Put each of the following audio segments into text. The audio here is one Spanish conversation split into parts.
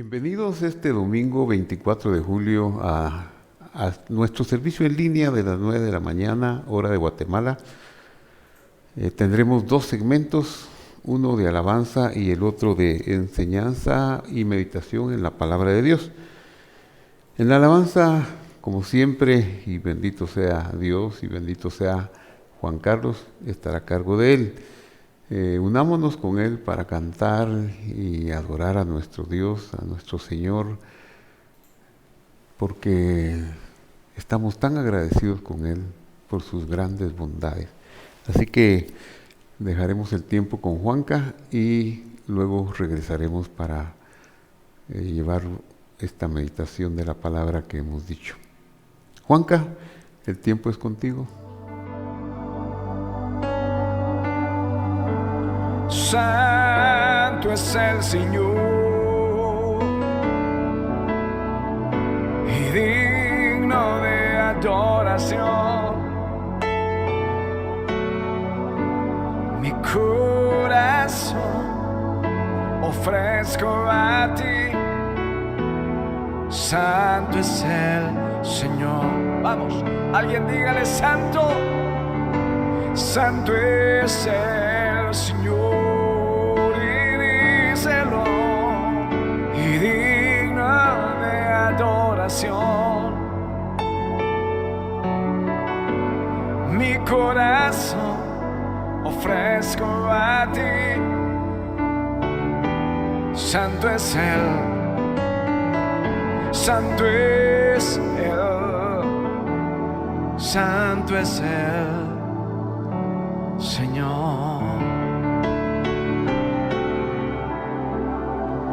Bienvenidos este domingo 24 de julio a nuestro servicio en línea de las 9 de la mañana, hora de Guatemala. Tendremos dos segmentos, uno de alabanza y el otro de enseñanza y meditación en la palabra de Dios. En la alabanza, como siempre, y bendito sea Dios y bendito sea Juan Carlos, estará a cargo de él. Unámonos con él para cantar y adorar a nuestro Dios, a nuestro Señor, porque estamos tan agradecidos con Él por sus grandes bondades. Así que dejaremos el tiempo con Juanca y luego regresaremos para llevar esta meditación de la palabra que hemos dicho. Juanca, el tiempo es contigo. Santo es el Señor y digno de adoración. Mi corazón ofrezco a ti. Santo es el Señor. Vamos, alguien dígale: Santo, Santo es el Señor. Y digno de adoración. Mi corazón ofrezco a ti. Santo es Él, Santo es Él, Santo es Él, Señor.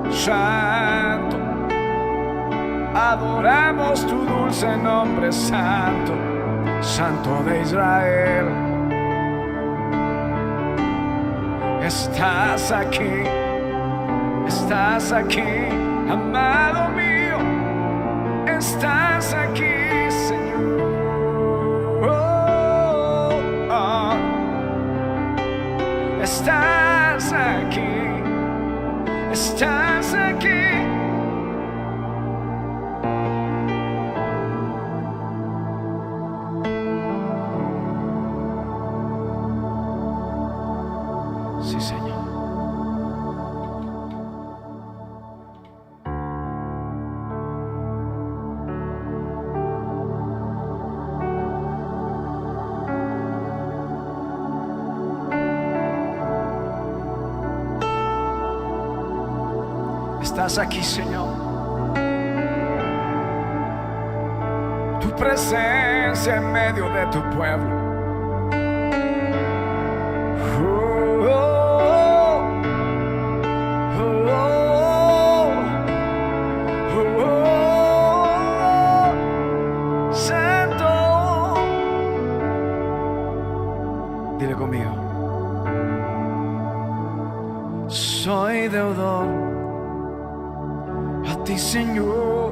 Santo, adoramos tu dulce nombre, Santo, Santo de Israel. Estás aquí, amado mío, estás aquí, Señor. Estás aquí, estás aquí. Sí, Señor. Estás aquí, Señor. Tu presencia en medio de tu pueblo. Santo. Dile conmigo: soy deudor a ti, Señor.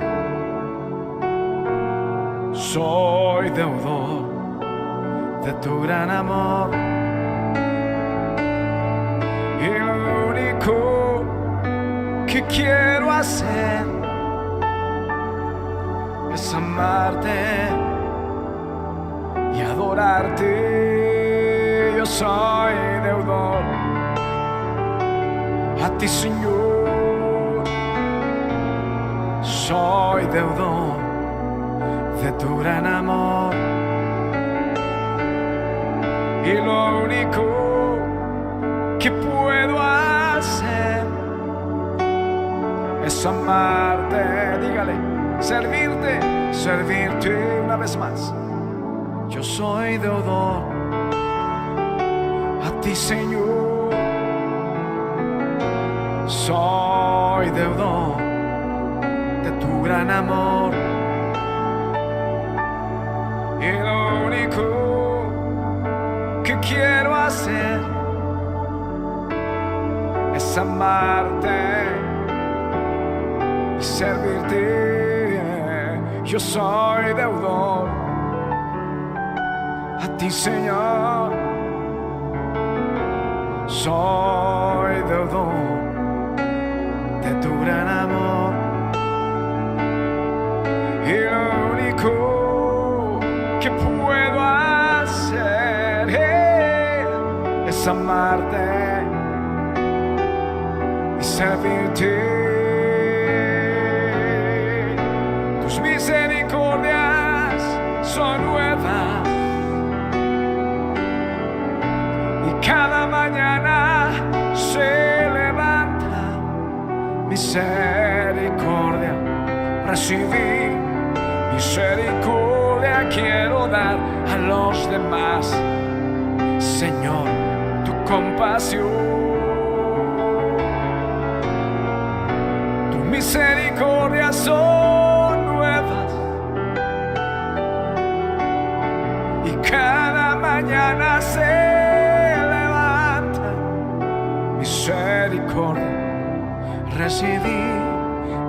Soy deudor de tu gran amor. Y lo único que quiero hacer es amarte y adorarte. Yo soy deudor a ti, Señor. Soy deudor de tu gran amor. Y lo único que puedo hacer es amarte. Dígale: servirte una vez más. Yo soy deudor a ti, Señor. Soy deudor de tu gran amor. Y lo único que quiero hacer es amarte y servirte. Yo soy deudor a ti, Señor. Soy deudor de tu gran amor. más amarte y servirte. Tus misericordias son nuevas y cada mañana se levanta misericordia. Recibí misericordia, quiero dar a los demás. Señor, tu compasión, tu misericordia son nuevas y cada mañana se levanta misericordia. Recibí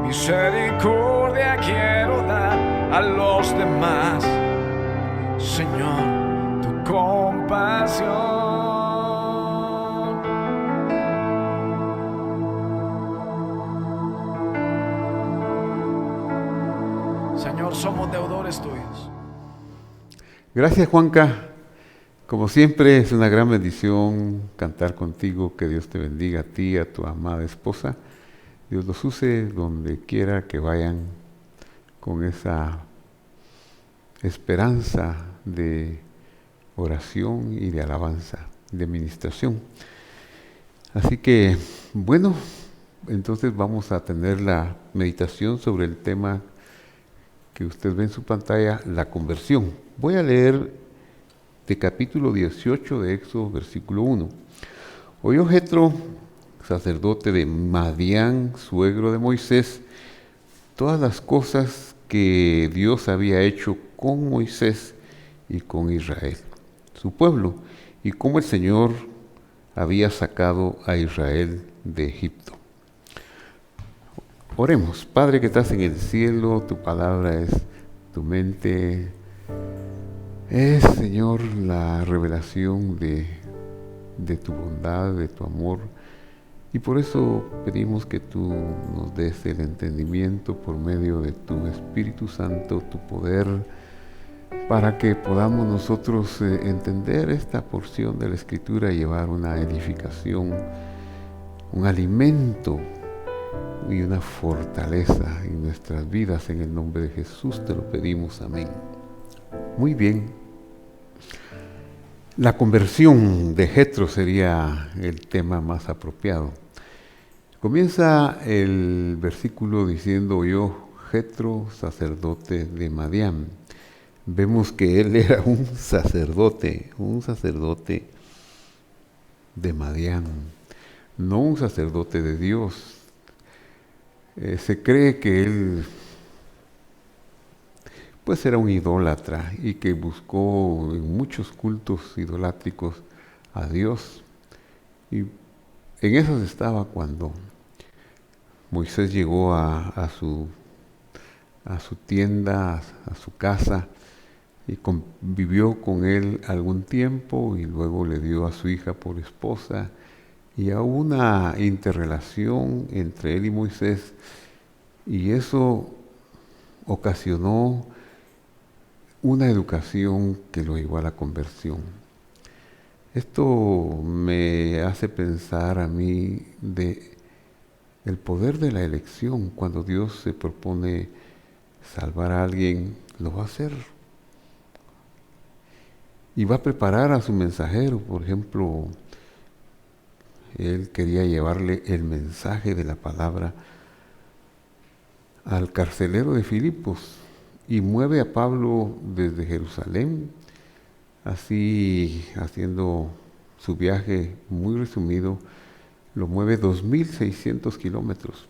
misericordia, quiero dar a los demás. Señor, tu compasión. Señor, somos deudores tuyos. Gracias, Juanca. Como siempre, es una gran bendición cantar contigo. Que Dios te bendiga a ti, a tu amada esposa. Dios los use donde quiera que vayan con esa esperanza de oración y de alabanza, de ministración. Así que, bueno, entonces vamos a tener la meditación sobre el tema que usted ve en su pantalla, la conversión. Voy a leer de capítulo 18 de Éxodo, versículo 1. Oyó Jetro, sacerdote de Madián, suegro de Moisés, todas las cosas que Dios había hecho con Moisés y con Israel, su pueblo, y cómo el Señor había sacado a Israel de Egipto. Oremos. Padre que estás en el cielo, tu palabra es tu mente, es, Señor, la revelación de tu bondad, de tu amor. Y por eso pedimos que tú nos des el entendimiento por medio de tu Espíritu Santo, tu poder, para que podamos nosotros entender esta porción de la Escritura y llevar una edificación, un alimento y una fortaleza en nuestras vidas. En el nombre de Jesús te lo pedimos. Amén. Muy bien. La conversión de Jetro sería el tema más apropiado. Comienza el versículo diciendo: oyó Jetro, sacerdote de Madián. Vemos que él era un sacerdote de Madián, no un sacerdote de Dios. Se cree que él pues era un idólatra y que buscó en muchos cultos idolátricos a Dios. Y en esas estaba cuando Moisés llegó a su tienda, a su casa, y convivió con él algún tiempo y luego le dio a su hija por esposa, y hubo una interrelación entre él y Moisés, y eso ocasionó una educación que lo llevó a la conversión. Esto me hace pensar a mí de el poder de la elección. Cuando Dios se propone salvar a alguien, lo va a hacer. Y va a preparar a su mensajero. Por ejemplo, él quería llevarle el mensaje de la palabra al carcelero de Filipos, y mueve a Pablo desde Jerusalén, así haciendo su viaje muy resumido, lo mueve 2.600 kilómetros.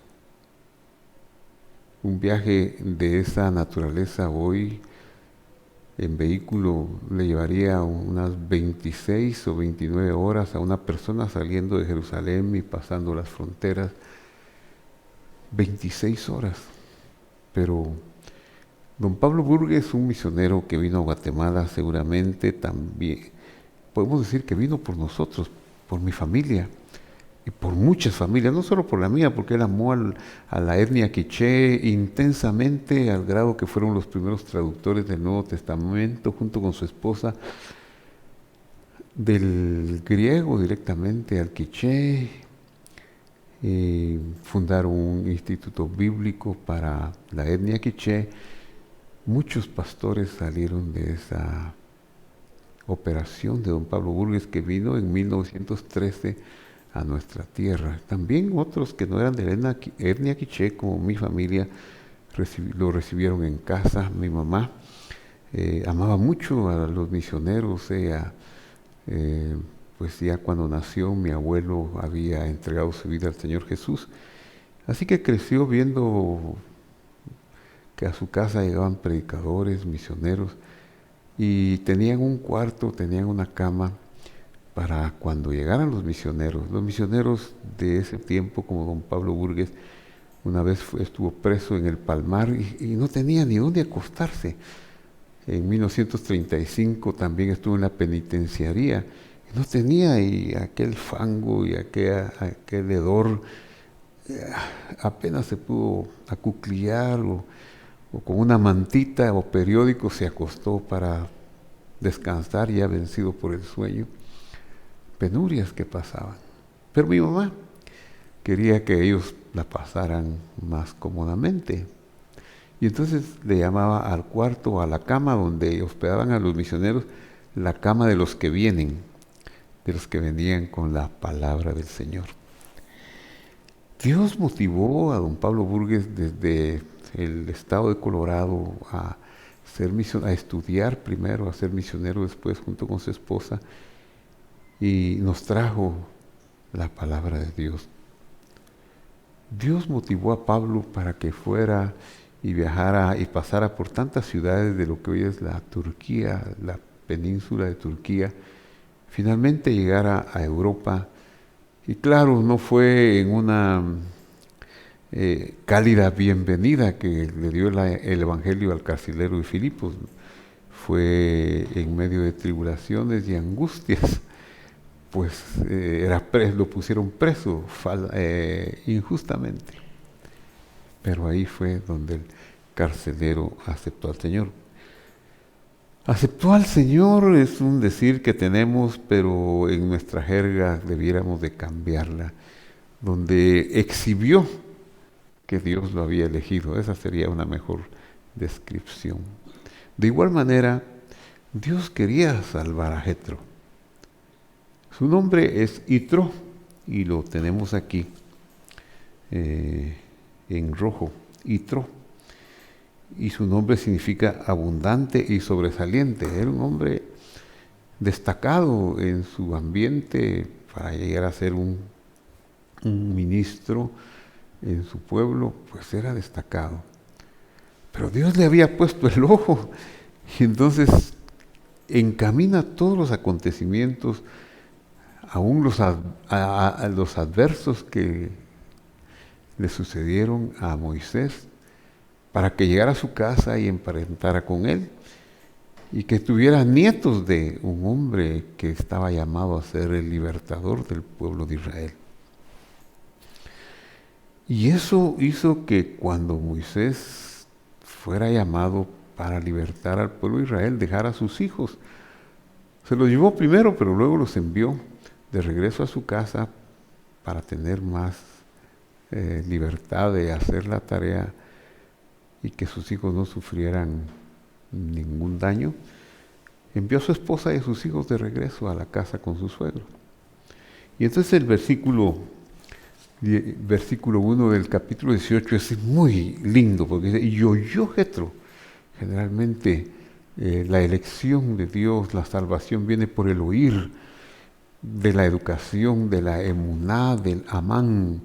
Un viaje de esa naturaleza hoy en vehículo le llevaría unas 26 o 29 horas a una persona saliendo de Jerusalén y pasando las fronteras. 26 horas. Pero don Pablo Burgues, un misionero que vino a Guatemala, seguramente también, podemos decir que vino por nosotros, por mi familia, y por muchas familias, no solo por la mía, porque él amó a la etnia quiché intensamente, al grado que fueron los primeros traductores del Nuevo Testamento, junto con su esposa. del griego directamente al quiché, fundaron un instituto bíblico para la etnia quiché. Muchos pastores salieron de esa operación de don Pablo Burgues, que vino en 1913 a nuestra tierra. También otros que no eran de la etnia quiché, como mi familia, lo recibieron en casa. Mi mamá amaba mucho a los misioneros. Pues ya cuando nació, mi abuelo había entregado su vida al Señor Jesús. Así que creció viendo que a su casa llegaban predicadores, misioneros, y tenían un cuarto, tenían una cama para cuando llegaran los misioneros. Los misioneros de ese tiempo, como don Pablo Burgues, una vez estuvo preso en el Palmar y no tenía ni dónde acostarse. En 1935 también estuvo en la penitenciaría. No tenía, y aquel fango y aquel hedor, apenas se pudo acuclillar o con una mantita o periódico se acostó para descansar, ya vencido por el sueño. Penurias que pasaban. Pero mi mamá quería que ellos la pasaran más cómodamente. Y entonces le llamaba al cuarto, a la cama donde hospedaban a los misioneros, la cama de los que vienen, de los que venían con la palabra del Señor. Dios motivó a don Pablo Burgues desde el estado de Colorado a estudiar primero, a ser misionero después junto con su esposa, y nos trajo la palabra de Dios. Dios motivó a Pablo para que fuera y viajara y pasara por tantas ciudades de lo que hoy es la Turquía, la península de Turquía, finalmente llegara a Europa. Y claro, no fue en una cálida bienvenida que le dio el Evangelio al carcelero de Filipos. Fue en medio de tribulaciones y angustias, pues lo pusieron preso injustamente. Pero ahí fue donde el carcelero aceptó al Señor. Aceptó al Señor es un decir que tenemos, pero en nuestra jerga debiéramos de cambiarla, donde exhibió que Dios lo había elegido. Esa sería una mejor descripción. De igual manera, Dios quería salvar a Jetro. Su nombre es Yitro y lo tenemos aquí en rojo, Yitro. Y su nombre significa abundante y sobresaliente. Era un hombre destacado en su ambiente para llegar a ser un ministro en su pueblo, pues era destacado. Pero Dios le había puesto el ojo y entonces encamina todos los acontecimientos, aún los adversos que le sucedieron a Moisés, para que llegara a su casa y emparentara con él, y que tuviera nietos de un hombre que estaba llamado a ser el libertador del pueblo de Israel. Y eso hizo que cuando Moisés fuera llamado para libertar al pueblo de Israel, dejara a sus hijos. Se los llevó primero, pero luego los envió de regreso a su casa para tener más libertad de hacer la tarea y que sus hijos no sufrieran ningún daño. Envió a su esposa y a sus hijos de regreso a la casa con su suegro. Y entonces el versículo 1 del capítulo 18 es muy lindo, porque dice, y oyó Jetro. Generalmente la elección de Dios, la salvación viene por el oír, de la educación, de la emuná, del amán.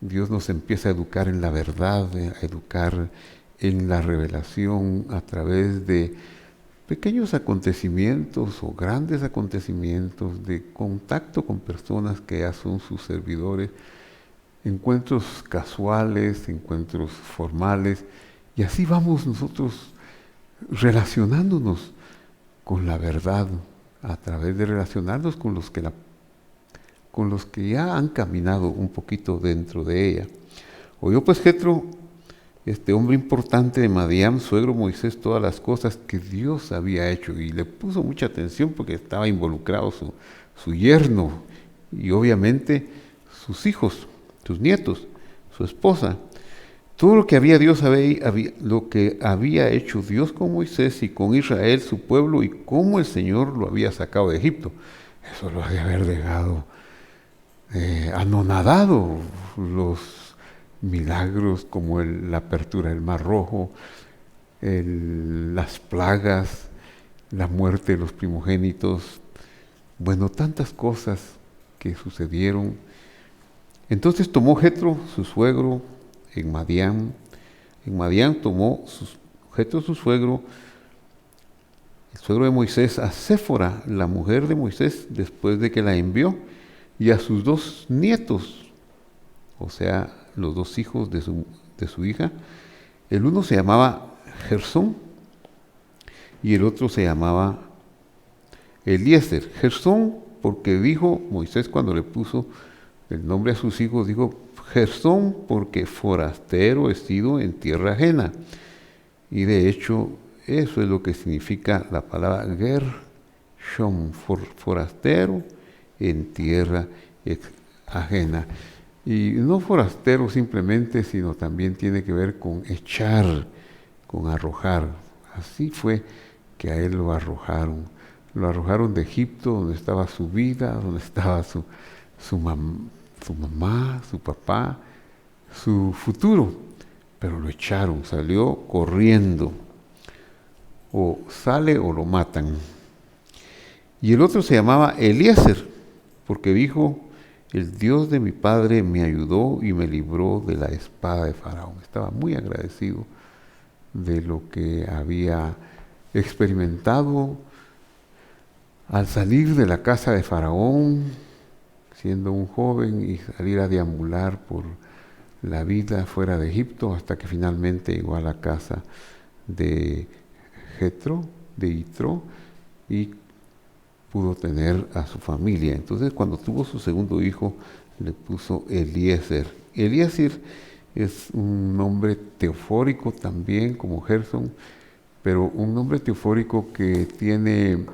Dios nos empieza a educar en la verdad, a educar en la revelación a través de pequeños acontecimientos o grandes acontecimientos, de contacto con personas que ya son sus servidores, encuentros casuales, encuentros formales, y así vamos nosotros relacionándonos con la verdad a través de relacionarnos con los que ya han caminado un poquito dentro de ella. Oyó pues Jetro este hombre importante de Madián, suegro Moisés, todas las cosas que Dios había hecho, y le puso mucha atención porque estaba involucrado su yerno y obviamente sus hijos, sus nietos, su esposa. Todo lo que lo que había hecho Dios con Moisés y con Israel, su pueblo, y cómo el Señor lo había sacado de Egipto. Eso lo había haber dejado anonadado. Los milagros como la apertura del Mar Rojo, las plagas, la muerte de los primogénitos, bueno, tantas cosas que sucedieron. Entonces tomó Jetro, su suegro, en Madián. En Madián tomó Jetro, su suegro, el suegro de Moisés, a Séfora, la mujer de Moisés, después de que la envió, y a sus 2 nietos, o sea, los 2 hijos de su hija. El uno se llamaba Gersón y el otro se llamaba Eliezer. Gersón, porque dijo Moisés cuando le puso el nombre a sus hijos, dijo Gersón porque forastero he sido en tierra ajena. Y de hecho, eso es lo que significa la palabra Gershom, forastero en tierra ajena. Y no forastero simplemente, sino también tiene que ver con echar, con arrojar. Así fue que a él lo arrojaron. Lo arrojaron de Egipto, donde estaba su vida, donde estaba su mamá, su papá, su futuro. Pero lo echaron, salió corriendo. O sale o lo matan. Y el otro se llamaba Eliezer, porque dijo: el Dios de mi padre me ayudó y me libró de la espada de Faraón. Estaba muy agradecido de lo que había experimentado al salir de la casa de Faraón, siendo un joven, y salir a deambular por la vida fuera de Egipto, hasta que finalmente llegó a la casa de Jetro, de Yitro, y pudo tener a su familia. Entonces, cuando tuvo su segundo hijo, le puso Eliezer. Eliezer es un nombre teofórico también, como Gersón, pero un nombre teofórico que tiene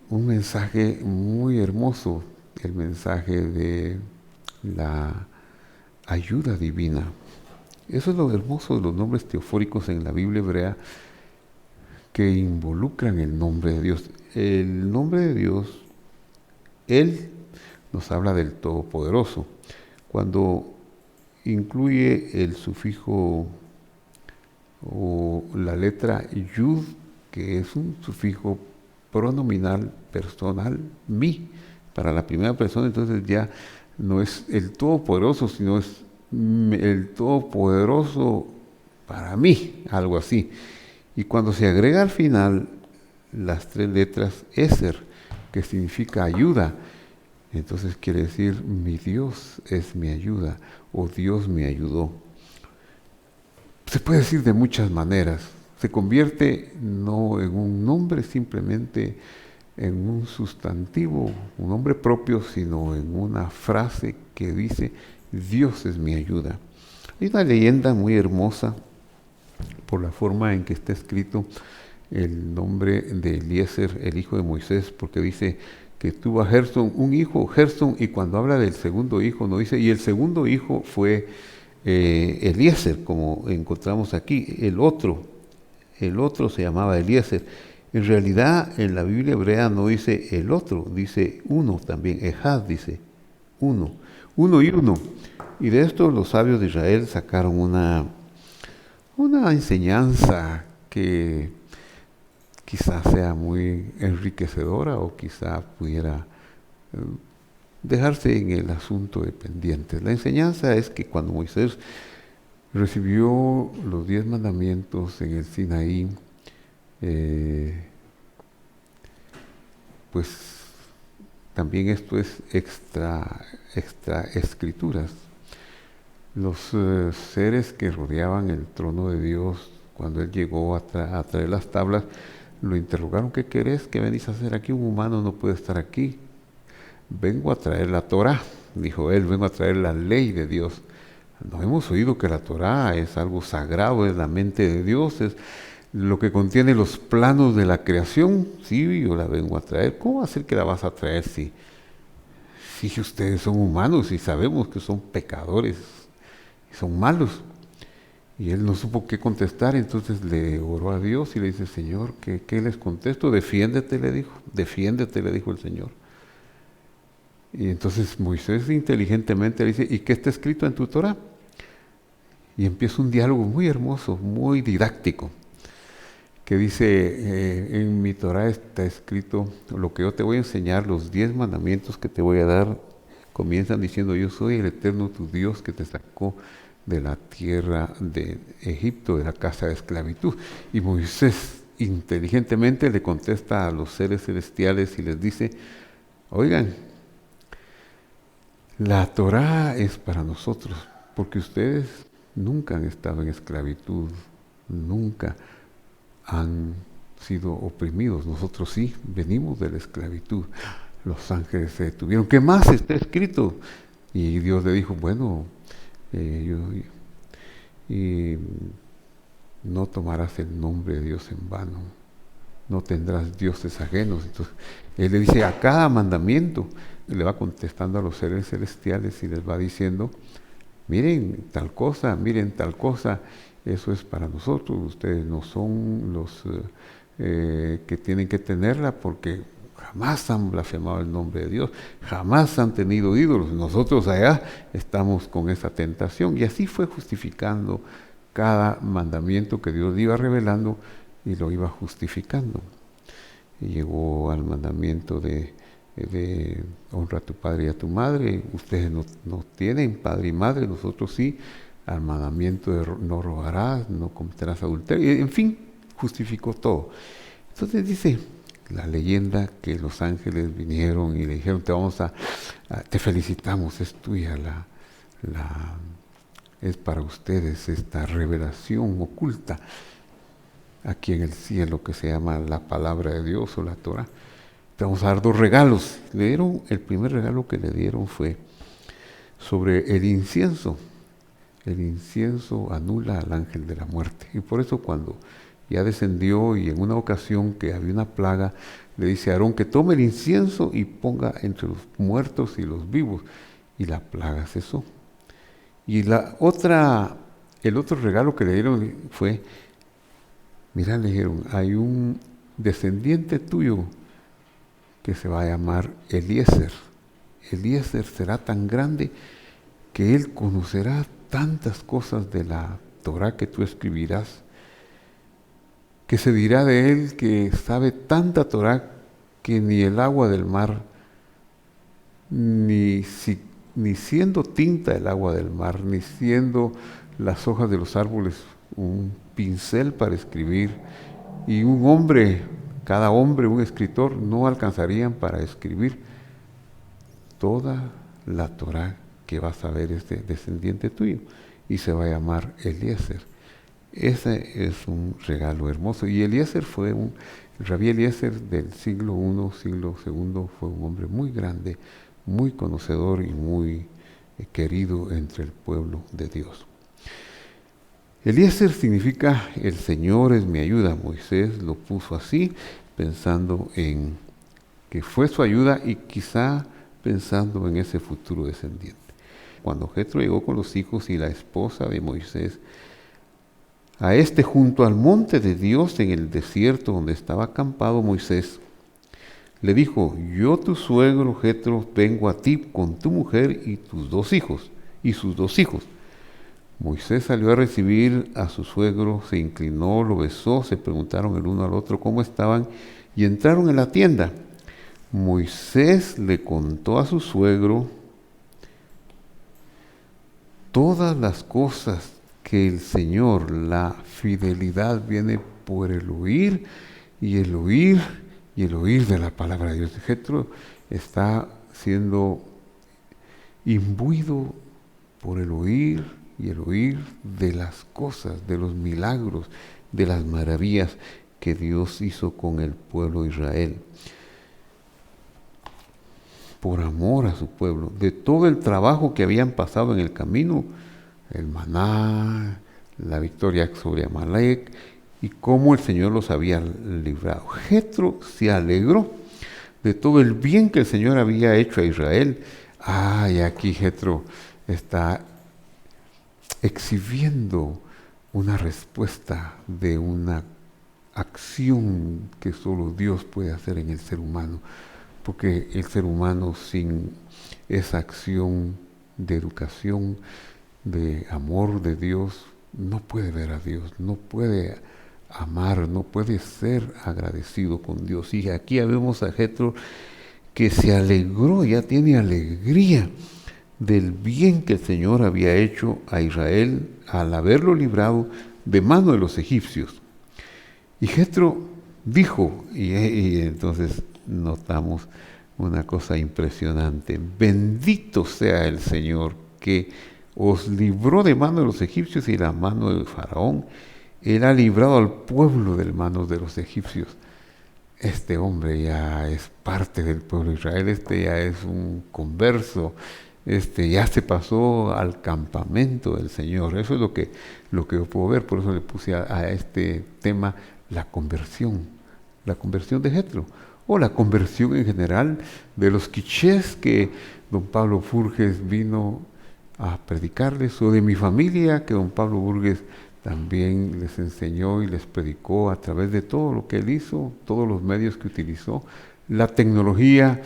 un mensaje muy hermoso, el mensaje de la ayuda divina. Eso es lo hermoso de los nombres teofóricos en la Biblia hebrea, que involucran el nombre de Dios. El nombre de Dios, Él nos habla del Todopoderoso. Cuando incluye el sufijo o la letra Yud, que es un sufijo pronominal personal, mi, para la primera persona, entonces ya no es el Todopoderoso, sino es el Todopoderoso para mí, algo así. Y cuando se agrega al final las 3 letras Eser, que significa ayuda, entonces quiere decir mi Dios es mi ayuda, o Dios me ayudó. Se puede decir de muchas maneras. Se convierte no en un nombre simplemente en un sustantivo, un nombre propio, sino en una frase que dice Dios es mi ayuda. Hay una leyenda muy hermosa por la forma en que está escrito el nombre de Eliezer, el hijo de Moisés, porque dice que tuvo a Gersón un hijo, Gersón, y cuando habla del segundo hijo no dice, y el segundo hijo fue Eliezer, como encontramos aquí. El otro se llamaba Eliezer. En realidad en la Biblia hebrea no dice el otro, dice uno también, Ejad dice uno y uno. Y de esto los sabios de Israel sacaron una enseñanza que quizás sea muy enriquecedora o quizá pudiera dejarse en el asunto de pendientes. La enseñanza es que cuando Moisés recibió los 10 mandamientos en el Sinaí, pues también esto es extra escrituras. Los seres que rodeaban el trono de Dios, cuando él llegó a traer las tablas, lo interrogaron: ¿qué querés? ¿Qué venís a hacer aquí? Un humano no puede estar aquí. Vengo a traer la Torá, dijo él, vengo a traer la ley de Dios. No hemos oído que la Torá es algo sagrado, es la mente de Dios, es lo que contiene los planos de la creación. Sí, yo la vengo a traer. ¿Cómo va a ser que la vas a traer si ustedes son humanos y sabemos que son pecadores, y son malos? Y él no supo qué contestar, entonces le oró a Dios y le dice, Señor, ¿qué les contesto? Defiéndete, le dijo el Señor. Y entonces Moisés inteligentemente le dice, ¿y qué está escrito en tu Torá? Y empieza un diálogo muy hermoso, muy didáctico, que dice, en mi Torá está escrito, lo que yo te voy a enseñar, los 10 mandamientos que te voy a dar, comienzan diciendo, yo soy el Eterno tu Dios que te sacó de la tierra de Egipto, de la casa de esclavitud. Y Moisés inteligentemente le contesta a los seres celestiales y les dice, oigan, la Torá es para nosotros, porque ustedes nunca han estado en esclavitud, nunca han sido oprimidos. Nosotros sí, venimos de la esclavitud. Los ángeles se detuvieron. ¿Qué más está escrito? Y Dios le dijo, bueno, y no tomarás el nombre de Dios en vano, no tendrás dioses ajenos. Entonces, Él le dice a cada mandamiento, le va contestando a los seres celestiales y les va diciendo, miren tal cosa, eso es para nosotros, ustedes no son los que tienen que tenerla porque jamás han blasfemado el nombre de Dios, jamás han tenido ídolos, nosotros allá estamos con esa tentación. Y así fue justificando cada mandamiento que Dios iba revelando y lo iba justificando. Y llegó al mandamiento de honra a tu padre y a tu madre. Ustedes no tienen padre y madre, nosotros sí. Al mandamiento de no robarás, no cometerás adulterio, en fin, justificó todo. Entonces dice la leyenda que los ángeles vinieron y le dijeron, te felicitamos, es tuya es para ustedes esta revelación oculta aquí en el cielo que se llama la palabra de Dios o la Torah. Te vamos a dar 2 regalos. El primer regalo que le dieron fue sobre el incienso. El incienso anula al ángel de la muerte. Y por eso cuando ya descendió y en una ocasión que había una plaga, le dice a Aarón que tome el incienso y ponga entre los muertos y los vivos. Y la plaga cesó. Y el otro regalo que le dieron fue, mira, le dijeron, hay un descendiente tuyo que se va a llamar Eliezer. Eliezer será tan grande que él conocerá tantas cosas de la Torá que tú escribirás, que se dirá de él que sabe tanta Torá que ni el agua del mar, ni siendo tinta el agua del mar, ni siendo las hojas de los árboles un pincel para escribir, y cada hombre, un escritor, no alcanzarían para escribir toda la Torá que vas a ver este descendiente tuyo, y se va a llamar Eliezer. Ese es un regalo hermoso. Y Eliezer fue el Rabí Eliezer del siglo I, siglo II, fue un hombre muy grande, muy conocedor y muy querido entre el pueblo de Dios. Eliezer significa el Señor es mi ayuda. Moisés lo puso así, pensando en que fue su ayuda y quizá pensando en ese futuro descendiente. Cuando Jetro llegó con los hijos y la esposa de Moisés a junto al monte de Dios en el desierto donde estaba acampado Moisés, le dijo, yo tu suegro Jetro vengo a ti con tu mujer y sus 2 hijos. Moisés salió a recibir a su suegro, se inclinó, lo besó, se preguntaron el uno al otro cómo estaban y entraron en la tienda. Moisés le contó a su suegro todas las cosas que el Señor, la fidelidad viene por el oír y el oír de la palabra de Dios. Jetro está siendo imbuido por el oír y el oír de las cosas, de los milagros, de las maravillas que Dios hizo con el pueblo de Israel. Por amor a su pueblo, de todo el trabajo que habían pasado en el camino, el maná, la victoria sobre Amalek y cómo el Señor los había librado. Jetro se alegró de todo el bien que el Señor había hecho a Israel. Y aquí Jetro está exhibiendo una respuesta de una acción que solo Dios puede hacer en el ser humano, porque el ser humano sin esa acción de educación, de amor de Dios, no puede ver a Dios, no puede amar, no puede ser agradecido con Dios. Y aquí vemos a Jetro que se alegró, ya tiene alegría del bien que el Señor había hecho a Israel al haberlo librado de mano de los egipcios. Y Jetro dijo, y entonces notamos una cosa impresionante: bendito sea el Señor que os libró de mano de los egipcios y de la mano del faraón. Él ha librado al pueblo de manos de los egipcios. Este hombre ya es parte del pueblo de Israel, ya es un converso, ya se pasó al campamento del Señor. Eso es lo que yo puedo ver, por eso le puse a este tema la conversión de Jetro, o la conversión en general de los quichés que don Pablo Burgues vino a predicarles, o de mi familia que don Pablo Burgues también les enseñó y les predicó a través de todo lo que él hizo, todos los medios que utilizó. La tecnología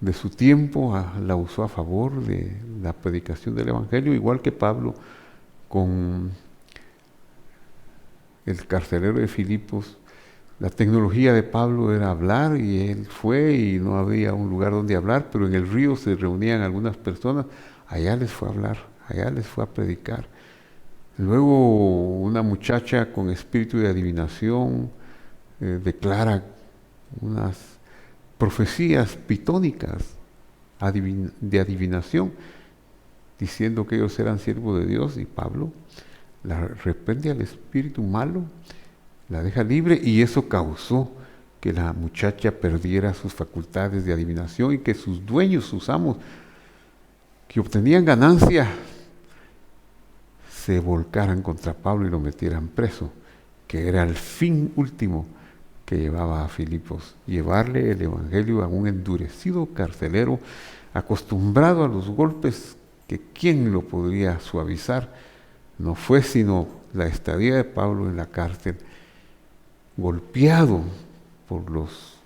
de su tiempo la usó a favor de la predicación del Evangelio, igual que Pablo con el carcelero de Filipos. La tecnología de Pablo era hablar, y él fue y no había un lugar donde hablar, pero en el río se reunían algunas personas, allá les fue a hablar, allá les fue a predicar. Luego una muchacha con espíritu de adivinación declara unas profecías pitónicas de adivinación, diciendo que ellos eran siervos de Dios, y Pablo la reprende al espíritu malo, la deja libre, y eso causó que la muchacha perdiera sus facultades de adivinación y que sus dueños, sus amos, que obtenían ganancia, se volcaran contra Pablo y lo metieran preso, que era el fin último que llevaba a Filipos, llevarle el Evangelio a un endurecido carcelero acostumbrado a los golpes, que quién lo podría suavizar. No fue sino la estadía de Pablo en la cárcel, golpeado por los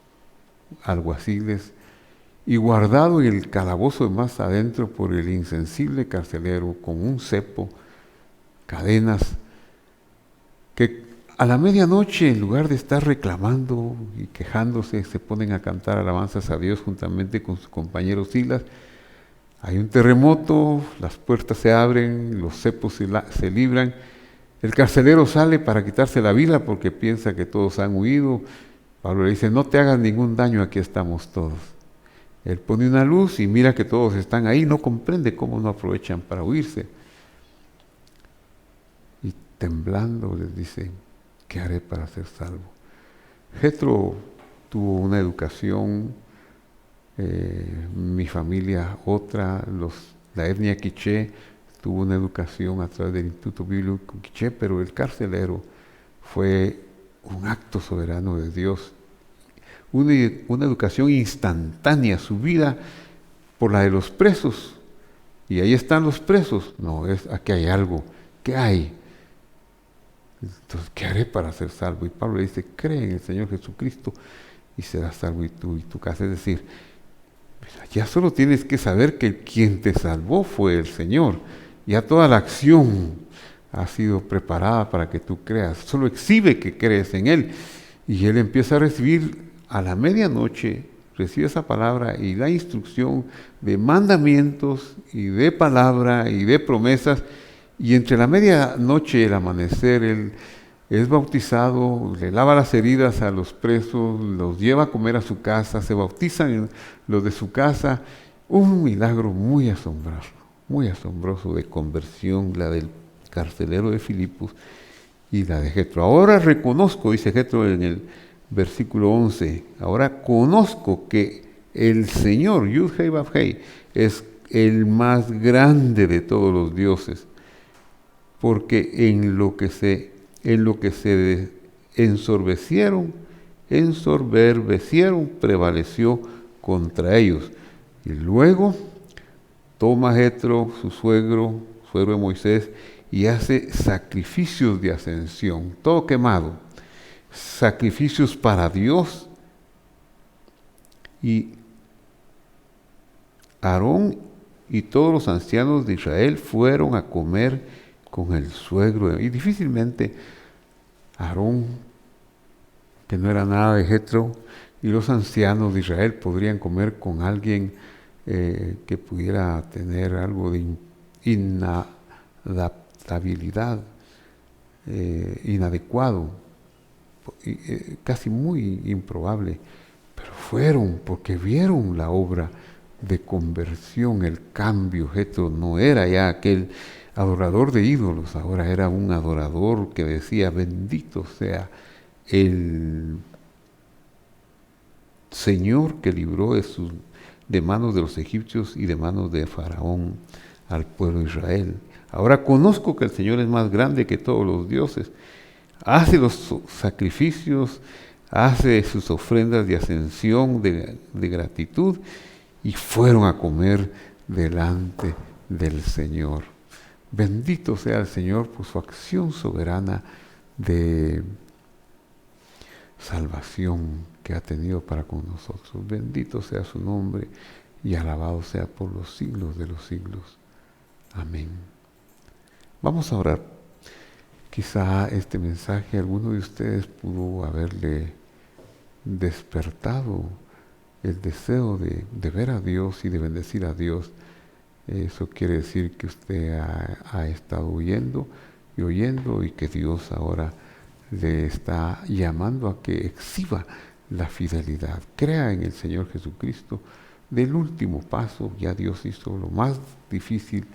alguaciles y guardado en el calabozo de más adentro por el insensible carcelero con un cepo, cadenas, que a la medianoche, en lugar de estar reclamando y quejándose, se ponen a cantar alabanzas a Dios juntamente con sus compañeros Silas. Hay un terremoto, las puertas se abren, los cepos se libran, el carcelero sale para quitarse la vida porque piensa que todos han huido. Pablo le dice: no te hagas ningún daño, aquí estamos todos. Él pone una luz y mira que todos están ahí, no comprende cómo no aprovechan para huirse. Y temblando les dice: ¿qué haré para ser salvo? Jetro tuvo una educación, mi familia otra, la etnia quiché tuvo una educación a través del Instituto Bíblico Quiché, pero el carcelero fue un acto soberano de Dios, una educación instantánea, su vida por la de los presos, y ahí están los presos. No, aquí hay algo, ¿qué hay? Entonces, ¿qué haré para ser salvo? Y Pablo le dice: cree en el Señor Jesucristo y serás salvo, y tú y tu casa. Es decir, ya solo tienes que saber que quien te salvó fue el Señor. Ya toda la acción ha sido preparada para que tú creas. Solo exhibe que crees en Él. Y Él empieza a recibir a la medianoche, recibe esa palabra y la instrucción de mandamientos y de palabra y de promesas. Y entre la medianoche y el amanecer, Él es bautizado, le lava las heridas a los presos, los lleva a comer a su casa, se bautizan los de su casa. Un milagro muy asombroso de conversión, la del carcelero de Filipos y la de Jetro. Ahora reconozco, dice Jetro en el versículo 11, ahora conozco que el Señor, Yud-Hei Vav-Hei, es el más grande de todos los dioses. porque en lo que se ensoberbecieron, prevaleció contra ellos. Y luego toma Jetro, su suegro de Moisés, y hace sacrificios de ascensión, todo quemado, sacrificios para Dios. Y Aarón y todos los ancianos de Israel fueron a comer con el suegro. Y difícilmente Aarón, que no era nada de Jetro, y los ancianos de Israel podrían comer con alguien que pudiera tener algo de inadaptabilidad, inadecuado, casi muy improbable. Pero fueron porque vieron la obra de conversión, el cambio. Jetro no era ya aquel adorador de ídolos, ahora era un adorador que decía: bendito sea el Señor que libró de manos de los egipcios y de manos de Faraón al pueblo de Israel. Ahora conozco que el Señor es más grande que todos los dioses. Hace los sacrificios, hace sus ofrendas de ascensión, de gratitud, y fueron a comer delante del Señor. Bendito sea el Señor por su acción soberana de salvación que ha tenido para con nosotros. Bendito sea su nombre y alabado sea por los siglos de los siglos. Amén. Vamos a orar. Quizá este mensaje a alguno de ustedes pudo haberle despertado el deseo de ver a Dios y de bendecir a Dios. Eso quiere decir que usted ha estado oyendo y que Dios ahora le está llamando a que exhiba la fidelidad. Crea en el Señor Jesucristo. Del último paso, ya Dios hizo lo más difícil,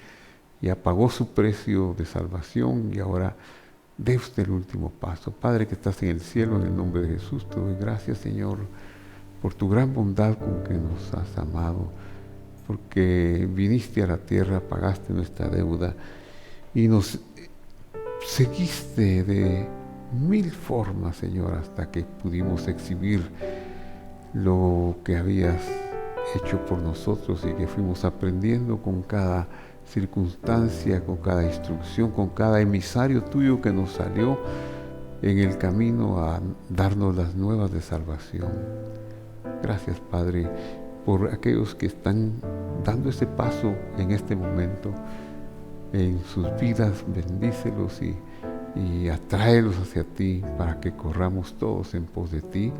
ya pagó su precio de salvación y ahora dé usted el último paso. Padre que estás en el cielo, en el nombre de Jesús, te doy gracias, Señor, por tu gran bondad con que nos has amado, porque viniste a la tierra, pagaste nuestra deuda y nos seguiste de 1000 formas, Señor, hasta que pudimos exhibir lo que habías hecho por nosotros y que fuimos aprendiendo con cada circunstancia, con cada instrucción, con cada emisario tuyo que nos salió en el camino a darnos las nuevas de salvación. Gracias, Padre, por aquellos que están dando ese paso en este momento en sus vidas. Bendícelos y atráelos hacia ti para que corramos todos en pos de ti,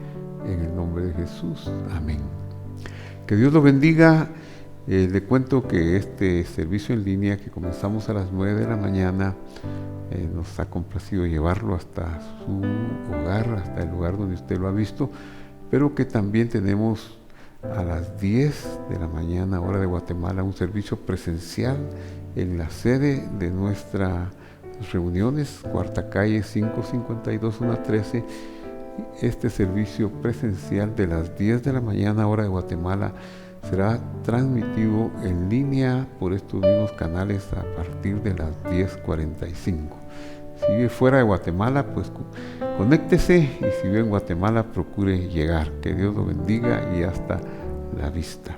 en el nombre de Jesús. Amén. Que Dios lo bendiga. Le cuento que este servicio en línea que comenzamos a las 9 de la mañana nos ha complacido llevarlo hasta su hogar, hasta el lugar donde usted lo ha visto, pero que también tenemos a las 10 de la mañana, hora de Guatemala, un servicio presencial en la sede de nuestras reuniones, Cuarta Calle 552-113. Este servicio presencial de las 10 de la mañana, hora de Guatemala, será transmitido en línea por estos mismos canales a partir de las 10:45. Si vive fuera de Guatemala, pues conéctese, y si vive en Guatemala, procure llegar. Que Dios lo bendiga y hasta la vista.